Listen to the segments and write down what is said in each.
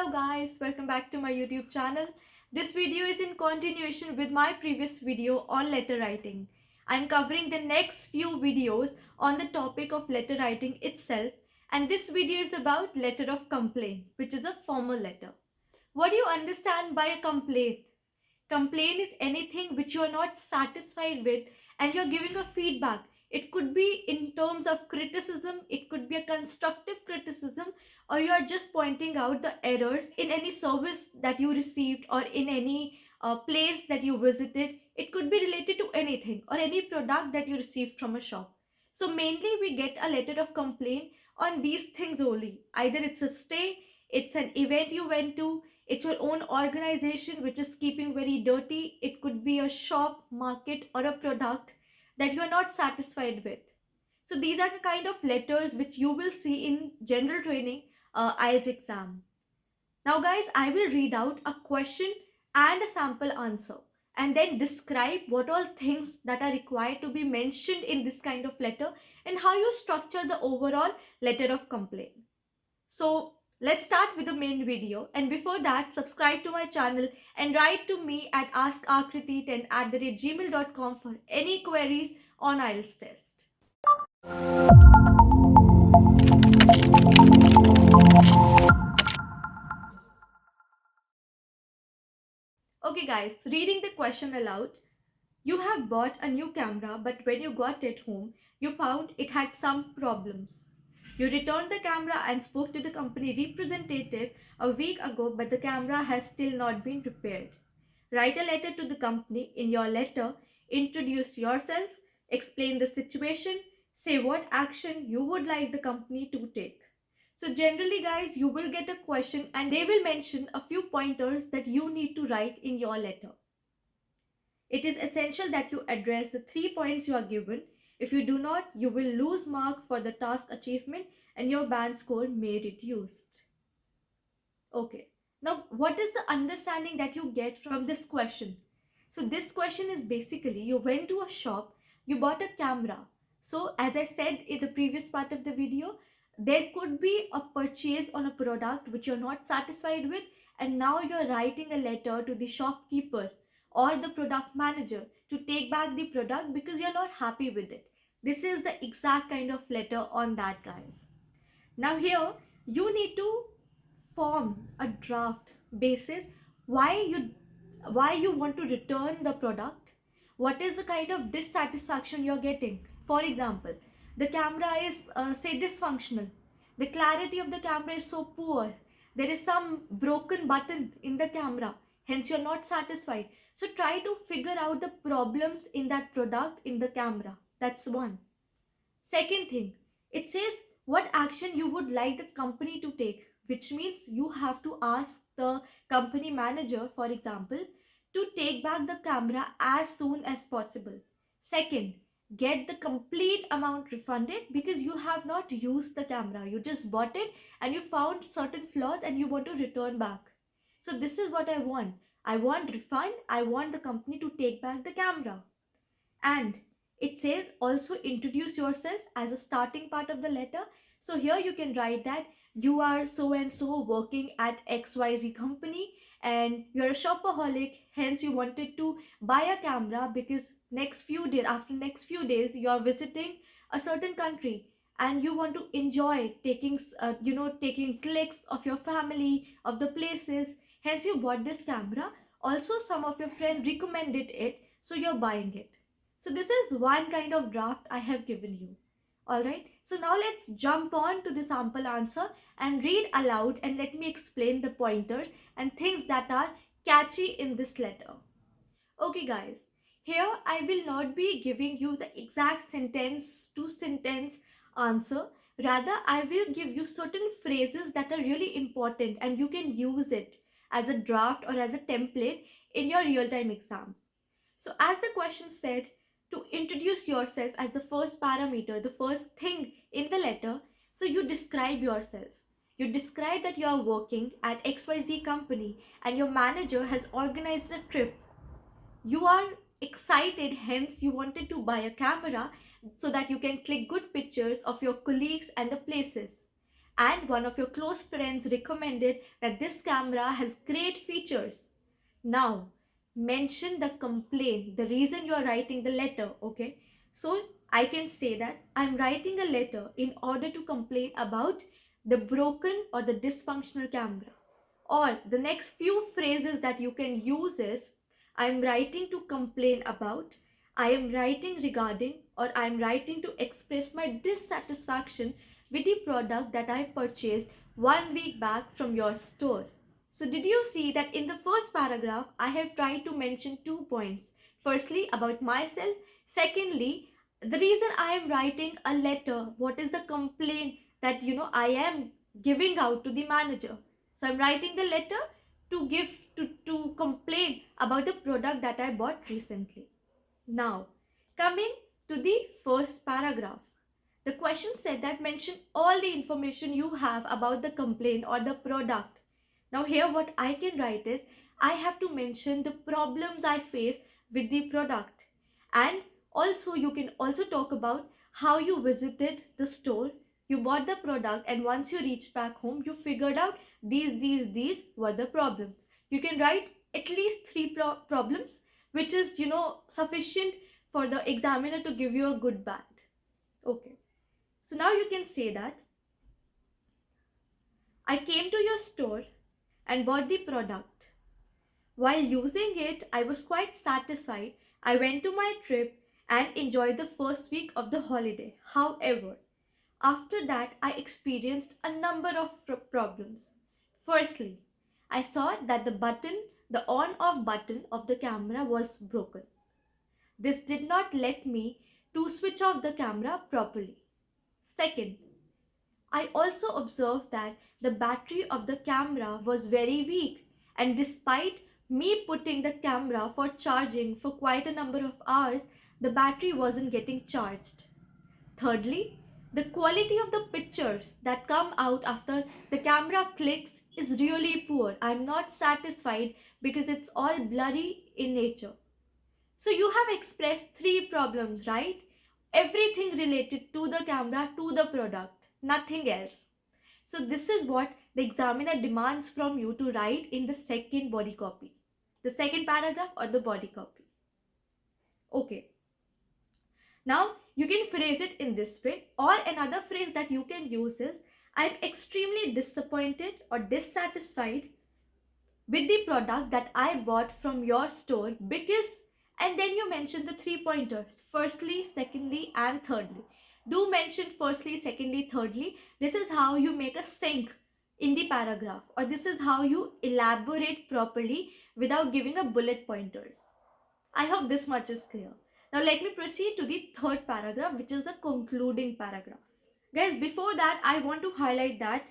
Hello guys, welcome back to my YouTube channel. This video is in continuation with my previous video on letter writing. I'm covering the next few videos on the topic of letter writing itself, and this video is about letter of complaint, which is a formal letter. What do you understand by a complaint? Complaint is anything which you are not satisfied with and you're giving a feedback. It could be in terms of criticism, it could be a constructive criticism, or you are just pointing out the errors in any service that you received or in any place that you visited. It could be related to anything or any product that you received from a shop. So mainly we get a letter of complaint on these things only. Either it's a stay, it's an event you went to, it's your own organization which is keeping very dirty. It could be a shop, market, or a product that you are not satisfied with. So these are the kind of letters which you will see in general training IELTS exam. Now guys, I will read out a question and a sample answer and then describe what all things that are required to be mentioned in this kind of letter and how you structure the overall letter of complaint. So let's start with the main video, and before that subscribe to my channel and write to me at askakriti10@gmail.com for any queries on IELTS test. Okay guys, reading the question aloud. You have bought a new camera, but when you got it home, you found it had some problems. You returned the camera and spoke to the company representative a week ago, but the camera has still not been repaired. Write a letter to the company. In your letter, introduce yourself, explain the situation, say what action you would like the company to take. So generally guys, you will get a question and they will mention a few pointers that you need to write in your letter. It is essential that you address the 3 points you are given. If you do not, you will lose mark for the task achievement and your band score may reduced. Okay. Now, what is the understanding that you get from this question? So this question is basically you went to a shop, you bought a camera. So as I said in the previous part of the video, there could be a purchase on a product which you're not satisfied with, and now you're writing a letter to the shopkeeper or the product manager to take back the product because you're not happy with it. This is the exact kind of letter on that, guys. Now here you need to form a draft basis why you want to return the product, what is the kind of dissatisfaction you're getting. For example, the camera is say dysfunctional, the clarity of the camera is so poor, there is some broken button in the camera, hence you're not satisfied. So try to figure out the problems in that product in the camera. That's one. Second thing, it says what action you would like the company to take, which means you have to ask the company manager, for example, to take back the camera as soon as possible. Second, get the complete amount refunded because you have not used the camera. You just bought it and you found certain flaws and you want to return back. So this is what I want. I want refund. I want the company to take back the camera. And it says also introduce yourself as a starting part of the letter. So here you can write that you are so and so working at XYZ company and you're a shopaholic, hence you wanted to buy a camera because after next few days you are visiting a certain country and you want to enjoy taking clicks of your family, of the places, hence you bought this camera. Also some of your friends recommended it, so you're buying it. So this is one kind of draft I have given you. Alright, so now let's jump on to the sample answer and read aloud and let me explain the pointers and things that are catchy in this letter. Okay guys, here I will not be giving you the exact sentence to sentence answer. Rather, I will give you certain phrases that are really important and you can use it as a draft or as a template in your real-time exam. So as the question said, to introduce yourself as the first parameter, the first thing in the letter, so you describe yourself. You describe that you are working at XYZ company and your manager has organized a trip. You are excited, hence you wanted to buy a camera so that you can click good pictures of your colleagues and the places. and one of your close friends recommended that this camera has great features. Now, mention the complaint, the reason you are writing the letter, okay? So, I can say that I'm writing a letter in order to complain about the broken or the dysfunctional camera. Or the next few phrases that you can use is I'm writing to complain about, I am writing regarding, or I am writing to express my dissatisfaction with the product that I purchased 1 week back from your store. So, did you see that in the first paragraph, I have tried to mention 2 points. Firstly, about myself. Secondly, the reason I am writing a letter, what is the complaint that I am giving out to the manager. So, I'm writing the letter to complain about the product that I bought recently. Now, coming to the first paragraph. The question said that mention all the information you have about the complaint or the product. Now here what I can write is I have to mention the problems I face with the product. And also you can also talk about how you visited the store, you bought the product, and once you reached back home you figured out these were the problems. You can write at least three problems, which is sufficient for the examiner to give you a good band. Okay, so now you can say that I came to your store and bought the product. While using it, I was quite satisfied. I went to my trip and enjoyed the first week of the holiday. However, after that, I experienced a number of problems. Firstly, I saw that the on off button of the camera was broken. This did not let me to switch off the camera properly. Second, I also observed that the battery of the camera was very weak, and despite me putting the camera for charging for quite a number of hours, the battery wasn't getting charged. Thirdly, the quality of the pictures that come out after the camera clicks is really poor. I'm not satisfied because it's all blurry in nature. So you have expressed three problems, right? Everything related to the camera, to the product, nothing else. So this is what the examiner demands from you to write in the second body copy, the second paragraph or the body copy. Okay. Now you can phrase it in this way, or another phrase that you can use is I'm extremely disappointed or dissatisfied with the product that I bought from your store because, and then you mention the three pointers, firstly, secondly, and thirdly. Do mention firstly, secondly, thirdly. This is how you make a sync in the paragraph, or this is how you elaborate properly without giving a bullet pointers. I hope this much is clear. Now let me proceed to the third paragraph, which is the concluding paragraph. Guys, before that, I want to highlight that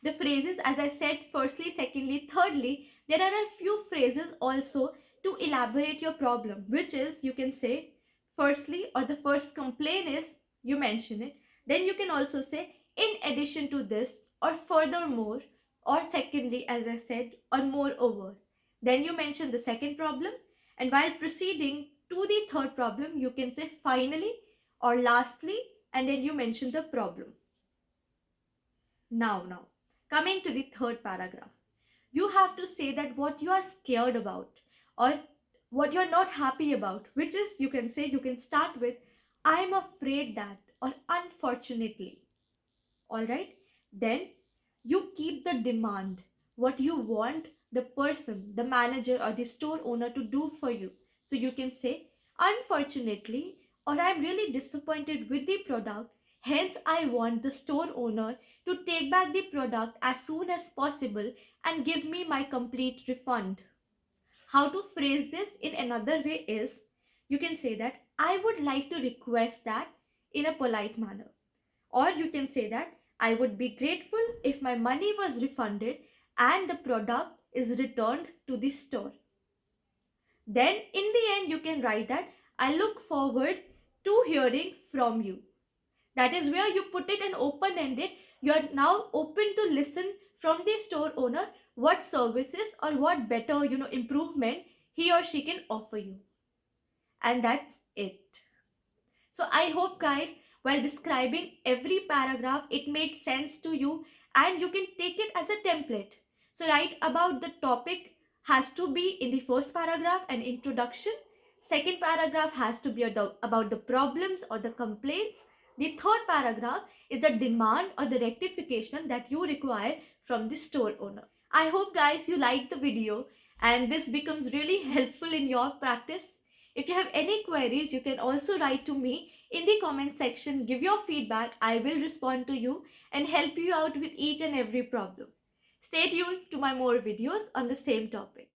the phrases, as I said, firstly, secondly, thirdly, there are a few phrases also to elaborate your problem, which is you can say firstly, or the first complaint is you mention it. Then you can also say in addition to this, or furthermore, or secondly, as I said, or moreover. Then you mention the second problem, and while proceeding to the third problem, you can say finally or lastly, and then you mention the problem. Now, coming to the third paragraph, you have to say that what you are scared about or what you're not happy about, which is you can say, you can start with I'm afraid that, or unfortunately. All right, then you keep the demand, what you want the person, the manager or the store owner to do for you. So you can say unfortunately, or I'm really disappointed with the product, hence I want the store owner to take back the product as soon as possible and give me my complete refund. How to phrase this in another way is you can say that I would like to request that in a polite manner. Or you can say that I would be grateful if my money was refunded and the product is returned to the store. Then in the end you can write that I look forward to hearing from you. That is where you put it an open-ended. You are now open to listen from the store owner what services or what better improvement he or she can offer you. And that's it. So I hope guys, while describing every paragraph, it made sense to you and you can take it as a template. So write about the topic has to be in the first paragraph, an introduction. Second paragraph has to be about the problems or the complaints. The third paragraph is the demand or the rectification that you require from the store owner. I hope guys you liked the video and this becomes really helpful in your practice. If you have any queries, you can also write to me in the comment section. Give your feedback. I will respond to you and help you out with each and every problem. Stay tuned to my more videos on the same topic.